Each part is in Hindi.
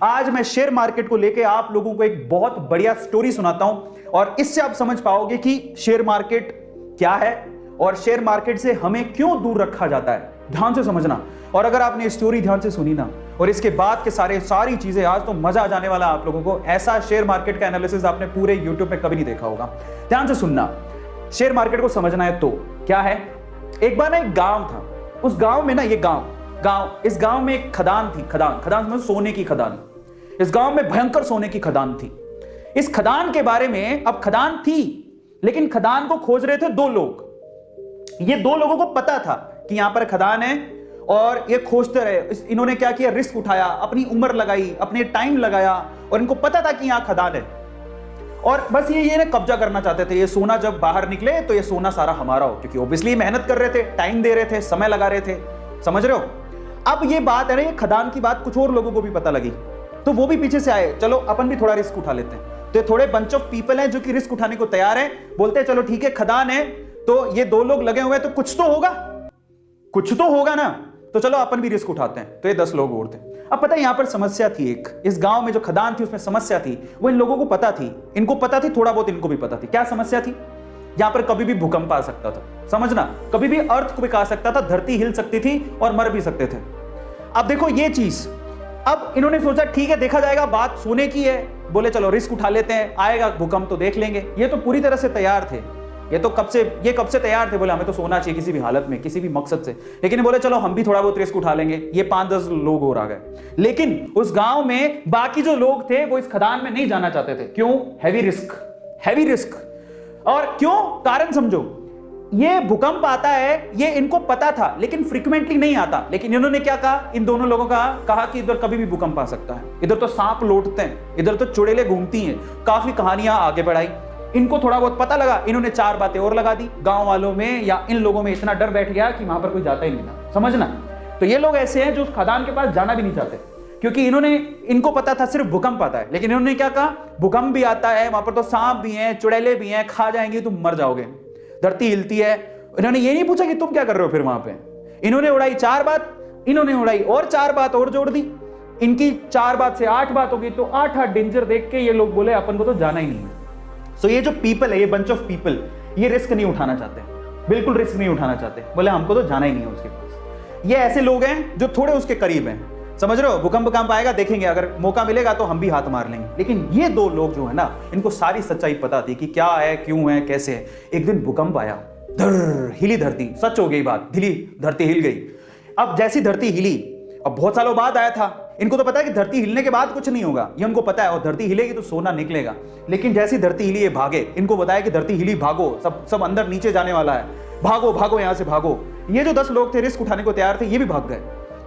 आज मैं शेयर मार्केट को लेकर आप लोगों को एक बहुत बढ़िया स्टोरी सुनाता हूं और इससे आप समझ पाओगे कि शेयर मार्केट क्या है और शेयर मार्केट से हमें क्यों दूर रखा जाता है। ध्यान से समझना, और अगर आपने स्टोरी ध्यान से सुनी ना और इसके बाद के सारी चीजें, आज तो मजा आ जाने वाला आप लोगों को। ऐसा शेयर मार्केट का एनालिसिस आपने पूरे यूट्यूब पे कभी नहीं देखा होगा। ध्यान से सुनना, शेयर मार्केट को समझना है तो क्या है। एक बार ना एक गांव था, उस गांव में ना इस गांव में एक खदान थी। खदान मतलब सोने की खदान। इस गांव में भयंकर सोने की खदान थी। इस खदान के बारे में, अब खदान थी लेकिन खदान को खोज रहे थे दो लोग। ये दो लोगों को पता था कि यहां पर खदान है और ये खोजते रहे। इन्होंने क्या किया, रिस्क उठाया, अपनी उम्र लगाई, अपने टाइम लगाया और इनको पता था कि यहां खदान है और बस ये कब्जा करना चाहते थे। ये सोना जब बाहर निकले तो ये सोना सारा हमारा हो, क्योंकि ऑब्वियसली मेहनत कर रहे थे, टाइम दे रहे थे, समय लगा रहे थे। समझ रहे हो। अब ये बात है ना, ये खदान की बात कुछ और लोगों को भी पता लगी तो वो भी पीछे से आए, चलो अपन भी थोड़ा रिस्क उठा लेते हैं। तो थोड़े बंच ऑफ पीपल हैं जो कि रिस्क उठाने को तैयार हैं। बोलते हैं चलो ठीक है, खदान है तो ये दो लोग लगे हुए हैं तो कुछ तो होगा ना, तो चलो अपन भी रिस्क उठाते हैं। तो ये 10 लोग और थे। अब पता है यहां पर समस्या थी एक, इस गांव में जो खदान थी उसमें समस्या थी। वो इन लोगों को पता थी, इनको पता थी, थोड़ा बहुत इनको भी पता थी। क्या समस्या थी, यहां पर कभी भी भूकंप आ सकता था। समझना, कभी भी अर्थक्वेक आ सकता था, धरती हिल सकती थी और मर भी सकते थे। अब देखो ये चीज, अब इन्होंने सोचा ठीक है देखा जाएगा, बात सोने की है, बोले चलो रिस्क उठा लेते हैं, आएगा भूकंप तो देख लेंगे। ये तो पूरी तरह से तैयार थे, ये कब से तैयार थे, बोले हमें तो सोना चाहिए किसी भी हालत में, किसी भी मकसद से। लेकिन बोले चलो हम भी थोड़ा बहुत रिस्क उठा लेंगे। ये 5-10 लोग और आ गए, लेकिन उस गांव में बाकी जो लोग थे वो इस खदान में नहीं जाना चाहते थे। क्यों? Heavy risk. और क्यों, कारण समझो। ये भूकंप आता है, ये इनको पता था, लेकिन फ्रीक्वेंटली नहीं आता। लेकिन इन्होंने क्या कहा, इन दोनों लोगों का कहा कि इधर कभी भी भूकंप आ सकता है, इधर तो सांप लौटते हैं, इधर तो चुड़ैलें घूमती हैं। काफी कहानियां आगे बढ़ाई, इनको थोड़ा बहुत पता लगा, इन्होंने 4 बातें और लगा दी। गांव वालों में या इन लोगों में इतना डर बैठ गया कि वहां पर कोई जाता ही नहीं था। समझना, तो ये लोग ऐसे हैं जो उस खदान के पास जाना भी नहीं चाहते, क्योंकि इनको पता था सिर्फ भूकंप आता है। लेकिन इन्होंने क्या कहा, भूकंप भी आता है, वहां पर तो सांप भी हैं, चुड़ैलें भी हैं, खा जाएंगी, तुम मर जाओगे, धरती हिलती है। इन्होंने ये नहीं पूछा कि तुम क्या कर रहे हो फिर वहां पे। इन्होंने उड़ाई 4 बात, इन्होंने उड़ाई और 4 बात और जोड़ दी। इनकी 4 बात से 8 बात होगी, तो 8 डेंजर देख के ये लोग बोले अपन को तो जाना ही नहीं है। सो ये जो पीपल है, ये बंच ऑफ पीपल, ये रिस्क नहीं उठाना चाहते, बिल्कुल रिस्क नहीं उठाना चाहते। बोले हमको तो जाना ही नहीं है उसके पास। ये ऐसे लोग हैं जो थोड़े उसके करीब हैं। समझ रहे हो, भूकंप आएगा देखेंगे, अगर मौका मिलेगा तो हम भी हाथ मार लेंगे। लेकिन ये 2 लोग जो है ना, इनको सारी सच्चाई पता थी कि क्या है, क्यों है, कैसे है। एक दिन भूकंप आया, हिली धरती, सच हो गई बात, धरती हिल गई। अब जैसी धरती हिली, अब बहुत सालों बाद आया था, इनको तो पता है कि धरती हिलने के बाद कुछ नहीं होगा, ये उनको पता है, और धरती हिलेगी तो सोना निकलेगा। लेकिन जैसी धरती हिली ये भागे, इनको बताया कि धरती हिली, भागो, सब अंदर नीचे जाने वाला है, भागो यहां से भागो। ये जो 10 लोग थे रिस्क उठाने को तैयार थे, ये भी भाग गए।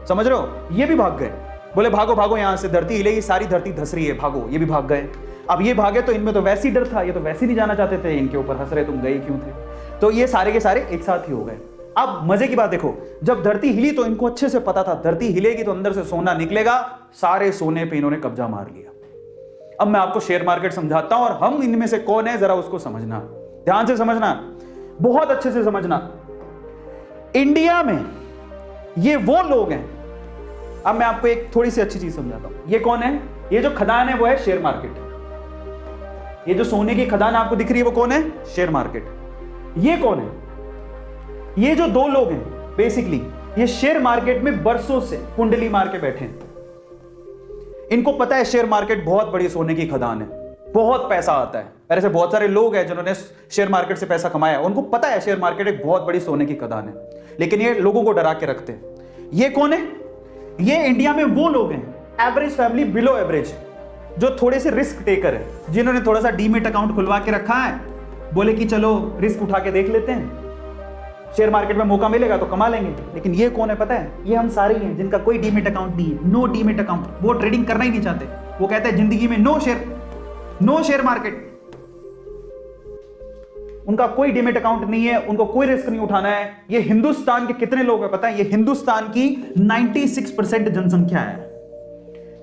समझ रहे हो, ये भी भाग गए, बोले भागो यहां से, धरती हिलेगी, सारी धरती धस रही है, भागो। ये भी भाग गए। अब ये भागे तो इनमें तो वैसे ही डर था, ये तो वैसे ही नहीं जाना चाहते थे, इनके ऊपर हंस रहे तुम गए क्यों थे। तो ये सारे के सारे एक साथ ही हो गए। अब मजे की बात देखो, जब धरती हिली तो इनको अच्छे से पता था धरती हिलेगी तो अंदर से सोना निकलेगा। सारे सोने पे इन्होंने कब्जा मार लिया। अब मैं आपको शेयर मार्केट समझाता हूं और हम इनमें से कौन है जरा उसको समझना, ध्यान से समझना, बहुत अच्छे से समझना। इंडिया में ये वो लोग हैं, अब मैं आपको एक थोड़ी सी अच्छी चीज समझाता हूं। ये कौन है, ये जो खदान है वो है शेयर मार्केट। ये जो सोने की खदान आपको दिख रही है वो कौन है, शेयर मार्केट। ये कौन है, ये जो 2 लोग हैं बेसिकली, ये शेयर मार्केट में बरसों से कुंडली मार के बैठे हैं। इनको पता है शेयर मार्केट बहुत बड़ी सोने की खदान है, बहुत पैसा आता है। ऐसे बहुत सारे लोग हैं जिन्होंने शेयर मार्केट से पैसा कमाया, उनको पता है शेयर मार्केट एक बहुत बड़ी सोने की खदान है, लेकिन ये लोगों को डरा के रखते हैं। ये कौन है, ये इंडिया में वो लोग हैं, एवरेज फैमिली, बिलो एवरेज, जो थोड़े से रिस्क टेकर है, जिन्होंने थोड़ा सा डीमेट अकाउंट खुलवा के रखा है, बोले कि चलो रिस्क उठा के देख लेते हैं, शेयर मार्केट में मौका मिलेगा तो कमा लेंगे। लेकिन ये कौन है पता है, ये हम सारे ही हैं जिनका कोई डीमेट अकाउंट नहीं है, नो डीमेट अकाउंट। वो ट्रेडिंग करना ही नहीं चाहते, वो कहते हैं जिंदगी में नो शेयर मार्केट। उनका कोई डीमेट अकाउंट नहीं है, उनको कोई रिस्क नहीं उठाना है। ये हिंदुस्तान के कितने लोग हैं पता है, ये हिंदुस्तान की 96% जनसंख्या है।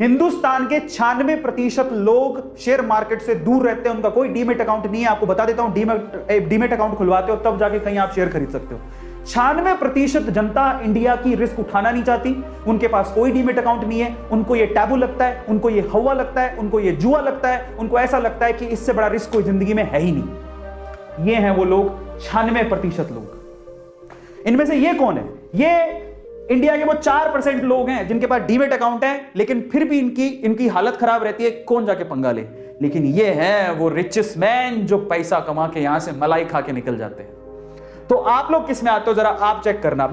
हिंदुस्तान के 96% लोग शेयर मार्केट से दूर रहते हैं, उनका कोई डीमेट अकाउंट नहीं है। आपको बता देता हूं, डीमेट अकाउंट खुलवाते हो तब जाके कहीं आप शेयर खरीद सकते हो। 96% जनता इंडिया की रिस्क उठाना नहीं चाहती। उनके पास कोई डीमेट अकाउंट नहीं है, उनको ये टैबू लगता है, उनको ये हवा लगता है, उनको ये जुआ लगता है, उनको ऐसा लगता है कि इससे बड़ा रिस्क कोई जिंदगी में है ही नहीं। ये हैं वो लोग, 96% लोग। इनमें से ये कौन है? ये इंडिया के वो 4% लोग हैं जिनके पास डीमेट अकाउंट है, लेकिन फिर भी इनकी हालत खराब रहती है, कौन जाके पंगा ले। लेकिन ये हैं वो रिचेस्ट मैन जो पैसा कमा के यहां से मलाई खा के निकल जाते हैं। तो आप लोग किस में आते हो, जरा आप चेक करना।